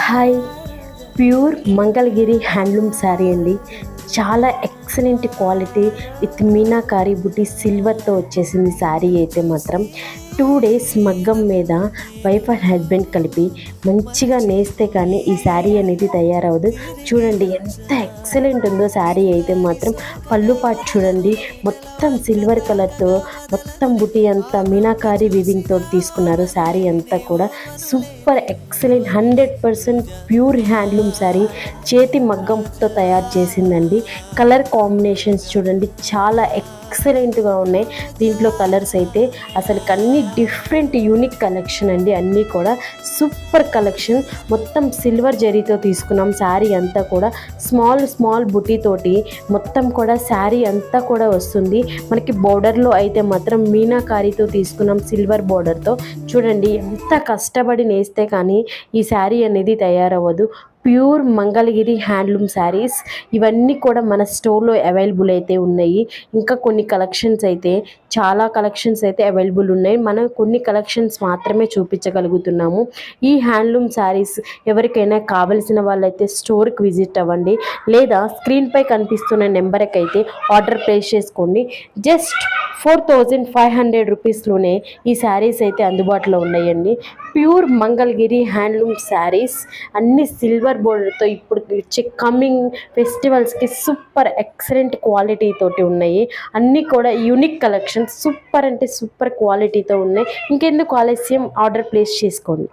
Hi, pure Mangalagiri handloom sari అండి. చాలా excellent quality with meenakari బుట్టి సిల్వర్తో వచ్చేసింది శారీ అయితే మాత్రం. 2 days మగ్గం మీద వైఫ్ అండ్ హస్బెండ్ కలిపి మంచిగా నేస్తే కానీ ఈ శారీ అనేది తయారవదు. చూడండి ఎంత ఎక్సలెంట్ ఉందో శారీ అయితే మాత్రం. పళ్ళు పాటు చూడండి, మొత్తం సిల్వర్ కలర్తో మొత్తం బుట్టి అంతా మీనాకారి వివింగ్తో తీసుకున్నారు. శారీ అంతా కూడా super excellent 100% pure handloom sari, చేతి మగ్గంతో తయారు చేసిందండి. కలర్ కాంబినేషన్స్ చూడండి చాలా ఎక్సలెంట్గా ఉన్నాయి. దీంట్లో కలర్స్ అయితే అసలు అన్ని డిఫరెంట్ యూనిక్ కలెక్షన్ అండి. అన్నీ కూడా సూపర్ కలెక్షన్. మొత్తం సిల్వర్ జరీతో తీసుకున్నాం. శారీ అంతా కూడా స్మాల్ బుటీతోటి మొత్తం కూడా శారీ అంతా కూడా వస్తుంది. మనకి బోర్డర్లో అయితే మాత్రం మీనాకారితో తీసుకున్నాం, సిల్వర్ బోర్డర్తో. చూడండి ఎంత కష్టపడి నేస్తే కానీ ఈ శారీ అనేది తయారవ్వదు. ప్యూర్ మంగళగిరి హ్యాండ్లూమ్ శారీస్ ఇవన్నీ కూడా మన స్టోర్లో అవైలబుల్ అయితే ఉన్నాయి. ఇంకా కొన్ని కలెక్షన్స్ అయితే చాలా కలెక్షన్స్ అయితే అవైలబుల్ ఉన్నాయి. మనం కొన్ని కలెక్షన్స్ మాత్రమే చూపించగలుగుతున్నాము. ఈ హ్యాండ్లూమ్ శారీస్ ఎవరికైనా కావలసిన వాళ్ళైతే స్టోర్కి విజిట్ అవ్వండి, లేదా స్క్రీన్పై కనిపిస్తున్న నెంబర్కి అయితే ఆర్డర్ ప్లేస్ చేసుకోండి. జస్ట్ 4500 రూపీస్లోనే ఈ శారీస్ అయితే అందుబాటులో ఉన్నాయండి. ప్యూర్ మంగళగిరి హ్యాండ్లూమ్ శారీస్ అన్ని సిల్వర్ బోర్డర్తో ఇప్పుడు వచ్చే కమింగ్ ఫెస్టివల్స్కి సూపర్ ఎక్సలెంట్ క్వాలిటీ తోటి ఉన్నాయి. అన్నీ కూడా యూనిక్ కలెక్షన్, సూపర్ అంటే సూపర్ క్వాలిటీతో ఉన్నాయి. ఇంకెందుకు ఆలస్యం, ఆర్డర్ ప్లేస్ చేసుకోండి.